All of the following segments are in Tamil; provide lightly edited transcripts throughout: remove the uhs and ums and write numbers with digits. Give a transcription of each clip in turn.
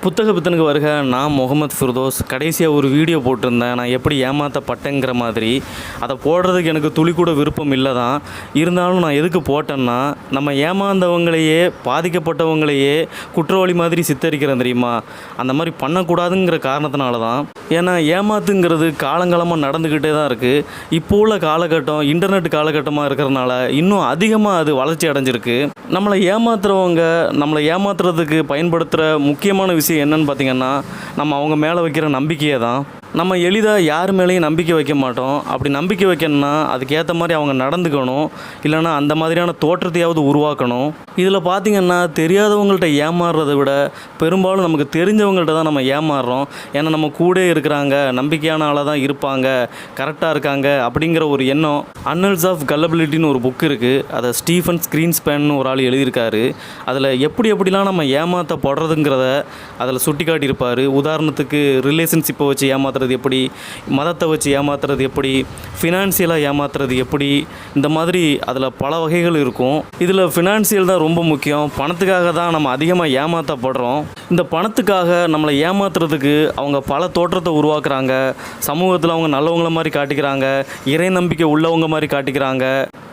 புத்தக பித்தனுக்கு வருக. நான் முகமது ஃபிர்தோஸ். கடைசியாக ஒரு வீடியோ போட்டிருந்தேன், நான் எப்படி ஏமாற்றப்பட்டேங்கிற மாதிரி. அதை போடுறதுக்கு எனக்கு துளி கூட விருப்பம் இல்லை தான். இருந்தாலும் நான் எதுக்கு போட்டேன்னா, நம்ம ஏமாந்தவங்களையே பாதிக்கப்பட்டவங்களையே குற்றவாளி மாதிரி சித்தரிக்கிறேன் தெரியுமா, அந்த மாதிரி பண்ணக்கூடாதுங்கிற காரணத்தினால தான். ஏன்னா ஏமாத்துங்கிறது காலங்காலமாக நடந்துக்கிட்டே தான் இருக்குது. இப்போ உள்ள காலகட்டம் இன்டர்நெட் காலகட்டமாக இருக்கிறதுனால இன்னும் அதிகமாக அது வளர்ச்சி அடைஞ்சிருக்கு. நம்மளை ஏமாத்துறவங்க நம்மளை ஏமாத்துறதுக்கு பயன்படுத்துகிற முக்கியமான விஷயம் என்னன்னு பார்த்திங்கன்னா, நம்ம அவங்க மேலே வைக்கிற நம்பிக்கையை தான். நம்ம எளிதாக யார் மேலேயும் நம்பிக்கை வைக்க மாட்டோம். அப்படி நம்பிக்கை வைக்கணும்னா அதுக்கேற்ற மாதிரி அவங்க நடந்துக்கணும், இல்லைனா அந்த மாதிரியான தோற்றத்தையாவது உருவாக்கணும். இதில் பார்த்திங்கன்னா தெரியாதவங்கள்ட்ட ஏமாறுறதை விட பெரும்பாலும் நமக்கு தெரிஞ்சவங்கள்ட்ட தான் நம்ம ஏமாறுறோம். ஏன்னா நம்ம கூட இருக்கிறாங்க, நம்பிக்கையான ஆளாக தான் இருப்பாங்க, கரெக்டாக இருக்காங்க அப்படிங்கிற ஒரு எண்ணம். அன்னல்ஸ் ஆஃப் கல்லபிலிட்டின்னு ஒரு புக் இருக்குது, அதை ஸ்டீஃபன் ஸ்க்ரீன்ஸ்பேன்னு ஒரு ஆள் எழுதியிருக்காரு. அதில் எப்படிலாம் நம்ம ஏமாற்றப்படுறதுங்கிறத அதில் சுட்டி காட்டியிருப்பார். உதாரணத்துக்கு ரிலேஷன்ஷிப்பை வச்சு ஏமாத்துறது எப்படி, மதத்தை வச்சு ஏமாத்துறது எப்படி, ஃபினான்சியலாக ஏமாத்துறது எப்படி, இந்த மாதிரி அதில் பல வகைகள் இருக்கும். இதில் ஃபினான்சியல் தான் ரொம்ப முக்கியம். பணத்துக்காக தான் நம்ம அதிகமாக ஏமாற்றப்படுறோம். இந்த பணத்துக்காக நம்மளை ஏமாத்துறதுக்கு அவங்க பல தோற்றத்தை உருவாக்குறாங்க. சமூகத்தில் அவங்க நல்லவங்கள மாதிரி காட்டிக்கிறாங்க, இறை நம்பிக்கை உள்ளவங்க மாதிரி காட்டிக்கிறாங்க.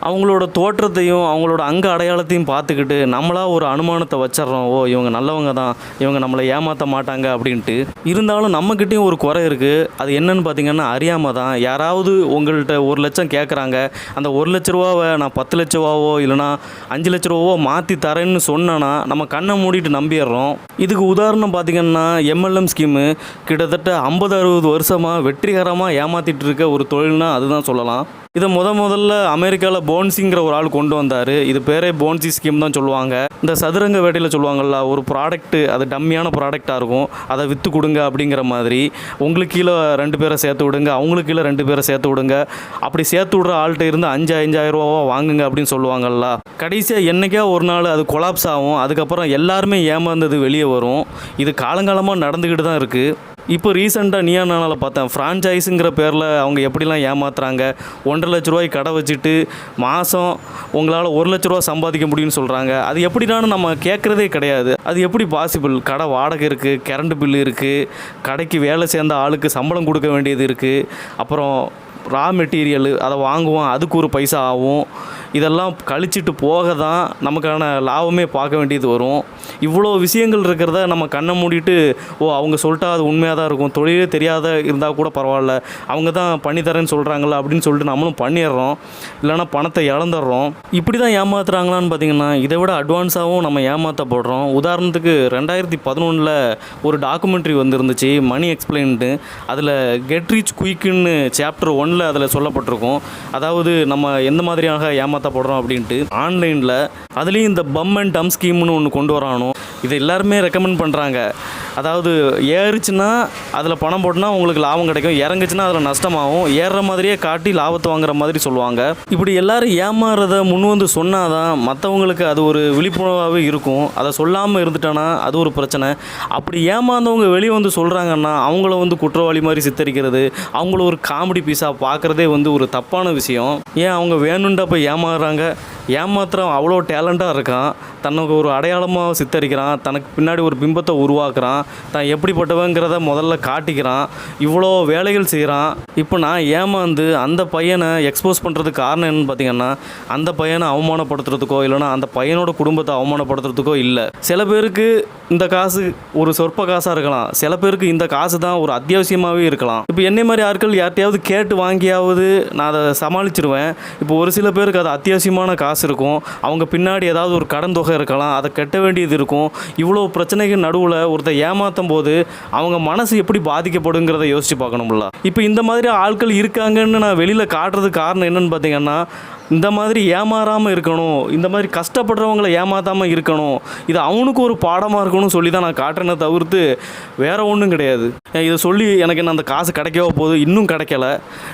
அவங்களோட தோற்றத்தையும் அவங்களோட அங்க அடையாளத்தையும் பார்த்துக்கிட்டு நம்மளாக ஒரு அனுமானத்தை வச்சிடறோம், ஓ இவங்க நல்லவங்க தான், இவங்க நம்மளை ஏமாற்ற மாட்டாங்க அப்படின்ட்டு. இருந்தாலும் நம்மக்கிட்டேயும் ஒரு குறை இருக்குது. அது என்னன்னு பார்த்தீங்கன்னா, அறியாமல் தான். யாராவது உங்கள்கிட்ட 1 லட்சம் கேட்குறாங்க, அந்த 1 லட்ச ரூபாவை நான் 10 லட்ச ரூபாவோ இல்லைனா 5 லட்ச ரூபாவோ மாற்றி தரேன்னு சொன்னேன்னா நம்ம கண்ணை மூடிட்டு நம்பிடுறோம். இதுக்கு உதாரணம் பார்த்திங்கன்னா, MLM ஸ்கீமு கிட்டத்தட்ட 50-60 வருஷமாக வெற்றிகரமாக ஏமாற்றிட்டு இருக்க ஒரு தொழில்னா அதுதான் சொல்லலாம். இதை முதல்ல அமெரிக்காவில் போன்சிங்கிற ஒரு ஆள் கொண்டு வந்தார். இது பேரே போன்சி ஸ்கீம் தான் சொல்லுவாங்க. இந்த சதுரங்க வேட்டையில் சொல்லுவாங்கள்ல, ஒரு ப்ராடக்ட்டு அது டம்மியான ப்ராடக்டாக இருக்கும், அதை விற்று கொடுங்க அப்படிங்கிற மாதிரி. உங்களுக்கு கீழே 2 பேரை சேர்த்து விடுங்க, அவங்களுக்கு கீழே 2 பேரை சேர்த்து விடுங்க, அப்படி சேர்த்து விட்ற ஆள்கிட்ட இருந்து 5,000 ரூபாவா வாங்குங்க அப்படின்னு சொல்லுவாங்கள்ல. கடைசியாக என்றைக்கா ஒரு நாள் அது கொலாப்ஸ் ஆகும். அதுக்கப்புறம் எல்லாருமே ஏமாந்தது வெளியே வரும். இது காலங்காலமாக நடந்துக்கிட்டு தான் இருக்குது. இப்போ ரீசெண்டாக நீயா நானாவில் பார்த்தேன், ஃப்ரான்ச்சைஸுங்கிற பேரில் அவங்க எப்படிலாம் ஏமாத்துறாங்க. 1,50,000 லட்ச ரூபாய்க்கு கடை வச்சுட்டு மாதம் உங்களால் 1 லட்ச ரூபா சம்பாதிக்க முடியும்னு சொல்கிறாங்க. அது எப்படினாலும் நம்ம கேட்குறதே கிடையாது. அது எப்படி பாசிபிள்? கடை வாடகை இருக்குது, கரண்ட் பில்லு இருக்குது, கடைக்கு வேலை சேர்ந்த ஆளுக்கு சம்பளம் கொடுக்க வேண்டியது இருக்குது, அப்புறம் ரா மெட்டீரியல் அதை வாங்குவோம், அதுக்கு ஒரு பைசா ஆகும். இதெல்லாம் கழிச்சிட்டு போக தான் நமக்கான லாபமே பார்க்க வேண்டியது வரும். இவ்வளோ விஷயங்கள் இருக்கிறத நம்ம கண்ணை மூடிட்டு, ஓ அவங்க சொல்லிட்டா அது உண்மையாக தான் இருக்கும், தொழிலே தெரியாத இருந்தால் கூட பரவாயில்ல, அவங்க தான் பண்ணித்தரேன்னு சொல்கிறாங்களா அப்படின்னு சொல்லிட்டு நம்மளும் பண்ணிடுறோம், இல்லைனா பணத்தை இழந்துடுறோம். இப்படி தான் ஏமாத்துறாங்களான்னு பார்த்திங்கன்னா, இதை விட அட்வான்ஸாகவும் நம்ம ஏமாற்றப்படுறோம். உதாரணத்துக்கு 2011 ஒரு டாக்குமெண்ட்ரி வந்துருந்துச்சு, மணி எக்ஸ்பிளைன்ட்டு. அதில் கெட் ரிச் குயிக்குன்னு சாப்டர் 1 அதில் சொல்லப்பட்டிருக்கும். அதாவது நம்ம எந்த மாதிரியாக ஏமாற்றப்படுறோம் அப்படின்ட்டு ஆன்லைனில். அதுலேயும் இந்த பம் அண்ட் டம் ஸ்கீம்னு ஒன்று கொண்டு வரானோ, இதை எல்லாருமே ரெக்கமெண்ட் பண்ணுறாங்க. அதாவது ஏறிச்சுன்னா அதில் பணம் போட்டுனா உங்களுக்கு லாபம் கிடைக்கும், இறங்குச்சுன்னா அதில் நஷ்டமாகும், ஏறுற மாதிரியே காட்டி லாபத்தை வாங்குற மாதிரி சொல்லுவாங்க. இப்படி எல்லோரும் ஏமாறுறத முன் வந்து சொன்னால் தான் மற்றவங்களுக்கு அது ஒரு விழிப்புணர்வாகவே இருக்கும். அதை சொல்லாமல் இருந்துட்டானா அது ஒரு பிரச்சனை. அப்படி ஏமாந்தவங்க வெளியே வந்து சொல்கிறாங்கன்னா அவங்கள வந்து குற்றவாளி மாதிரி சித்தரிக்கிறது, அவங்கள ஒரு காமெடி பீஸாக பார்க்குறதே வந்து ஒரு தப்பான விஷயம். ஏன் அவங்க வேணுண்டா போய் ஏமாறுறாங்க? ஏமாத்திரம் அவ்வளோ டேலண்ட்டாக இருக்கான், தனக்கு ஒரு அடையாளமாக சித்தரிக்கிறான், தனக்கு பின்னாடி ஒரு பிம்பத்தை உருவாக்குறான், தான் எப்படிப்பட்டவங்கிறத முதல்ல காட்டிக்கிறான், இவ்வளோ வேலைகள் செய்கிறான். இப்போ நான் ஏமாந்து அந்த பையனை எக்ஸ்போஸ் பண்ணுறதுக்கு காரணம் என்னன்னு பார்த்திங்கன்னா, அந்த பையனை அவமானப்படுத்துறதுக்கோ இல்லைனா அந்த பையனோட குடும்பத்தை அவமானப்படுத்துறதுக்கோ இல்லை. சில பேருக்கு இந்த காசு ஒரு சொற்ப காசாக இருக்கலாம், சில பேருக்கு இந்த காசு தான் ஒரு அத்தியாவசியமாகவே இருக்கலாம். இப்போ என்னை மாதிரி ஆட்கள் யார்ட்டையாவது கேட்டு வாங்கியாவது நான் அதை சமாளிச்சிருவேன். இப்போ ஒரு சில பேருக்கு அது அத்தியாவசியமான காசு இருக்கும், அவங்க பின்னாடி ஏதாவது ஒரு கடன் தொகை இருக்கலாம், அதை கட்ட வேண்டியது இருக்கும். இவ்வளோ பிரச்சனைகள் நடுவில் ஒருத்தர் ஏமாற்றும் போது அவங்க மனசு எப்படி பாதிக்கப்படுங்கிறத யோசித்து பார்க்கணும்ல. இப்போ இந்த மாதிரி ஆட்கள் இருக்காங்கன்னு நான் வெளியில் காட்டுறதுக்கு காரணம் என்னென்னு பார்த்தீங்கன்னா, இந்த மாதிரி ஏமாறாமல் இருக்கணும், இந்த மாதிரி கஷ்டப்படுறவங்களை ஏமாற்றாமல் இருக்கணும், இது அவனுக்கு ஒரு பாடமாக இருக்கணும்னு சொல்லி தான் நான் காட்டுறேனே தவிர்த்து வேறு ஒன்றும் கிடையாது. இதை சொல்லி எனக்கு என்ன அந்த காசு கிடைக்கவோ போகுது, இன்னும் கிடைக்கல.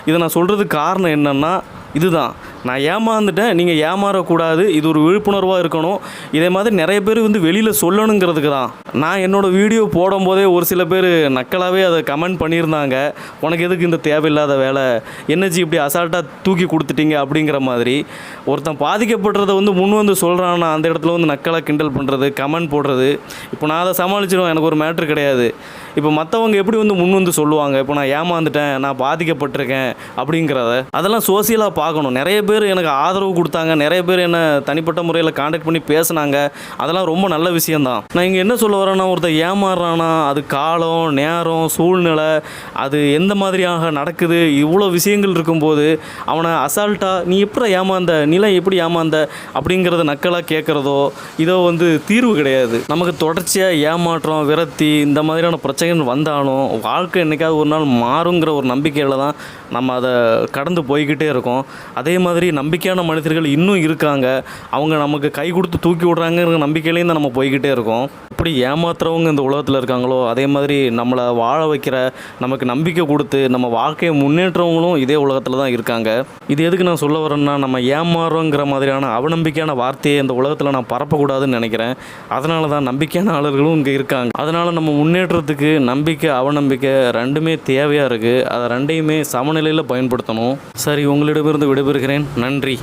இதை நான் சொல்கிறதுக்கு காரணம் என்னென்னா இதுதான், நான் ஏமாந்துட்டேன், நீங்கள் ஏமாறக்கூடாது, இது ஒரு விழிப்புணர்வாக இருக்கணும். இதே மாதிரி நிறைய பேர் வந்து வெளியில் சொல்லணுங்கிறதுக்கு தான். நான் என்னோடய வீடியோ போடும்போதே ஒரு சில பேர் நக்கலாகவே அதை கமெண்ட் பண்ணியிருந்தாங்க, உனக்கு எதுக்கு இந்த தேவையில்லாத வேலை, எனர்ஜி இப்படி அசால்ட்டாக தூக்கி கொடுத்துட்டீங்க அப்படிங்கிற மாதிரி. மாதிரி ஒருத்தன் பாதிக்கப்படுறத வந்து முன் வந்து சொல்கிறான்னா அந்த இடத்துல வந்து நக்கலாக கிண்டல் பண்ணுறது, கமெண்ட் போடுறது. இப்போ நான் அதை சமாளிச்சிடுவேன், எனக்கு ஒரு மேட்ரு கிடையாது. இப்போ மற்றவங்க எப்படி வந்து முன் வந்து சொல்லுவாங்க, இப்போ நான் ஏமாந்துட்டேன், நான் பாதிக்கப்பட்டிருக்கேன் அப்படிங்கிறத, அதெல்லாம் சோசியலாக பார்க்கணும். நிறைய பேர் எனக்கு ஆதரவு கொடுத்தாங்க, நிறைய பேர் என்னை தனிப்பட்ட முறையில் காண்டாக்ட் பண்ணி பேசுனாங்க, அதெல்லாம் ரொம்ப நல்ல விஷயந்தான். நான் இங்கே என்ன சொல்ல வரேன்னா, ஒருத்தர் ஏமாறுறானா அது காலம், நேரம், சூழ்நிலை, அது எந்த மாதிரியாக நடக்குது, இவ்வளோ விஷயங்கள் இருக்கும்போது அவனை அசால்ட்டாக நீ எப்படி ஏமாந்த, நிலை எப்படி ஏமாந்த அப்படிங்கிறத நக்கலாக கேட்குறதோ இதோ வந்து தீர்வு கிடையாது. நமக்கு தொடர்ச்சியாக ஏமாற்றம், விரக்தி இந்த மாதிரியான பிரச்சனைகள் வந்தாலும் வாழ்க்கை என்றைக்காவது ஒரு நாள் மாறுங்கிற ஒரு நம்பிக்கையில் தான் நம்ம அதை கடந்து போய்கிட்டே இருக்கோம். அதே மாதிரி நம்பிக்கையான மனிதர்கள் இன்னும் இருக்காங்க, அவங்க நமக்கு கை கொடுத்து தூக்கி விட்றாங்கிற நம்பிக்கையிலையும் தான் நம்ம போய்கிட்டே இருக்கோம். எப்படி ஏமாத்துறவங்க இந்த உலகத்தில் இருக்காங்களோ அதே மாதிரி நம்மளை வாழ வைக்கிற, நமக்கு நம்பிக்கை கொடுத்து நம்ம வாழ்க்கையை முன்னேற்றவங்களும் இதே உலகத்தில் தான் இருக்காங்க. இது எதுக்கு நான் சொல்ல வரேன்னா, நம்ம ஏமாறுறோங்கிற மாதிரியான அவநம்பிக்கையான வார்த்தையை இந்த உலகத்தில் நான் பரப்பக்கூடாதுன்னு நினைக்கிறேன். அதனால தான் நம்பிக்கையான ஆளர்களும் இங்கே இருக்காங்க. அதனால் நம்ம முன்னேற்றத்துக்கு நம்பிக்கை, அவநம்பிக்கை ரெண்டுமே தேவையாக இருக்குது. அதை ரெண்டையுமே சமநிலையில் பயன்படுத்தணும். சரி, உங்களிடமிருந்து விடைபெறுகிறேன். நன்றி.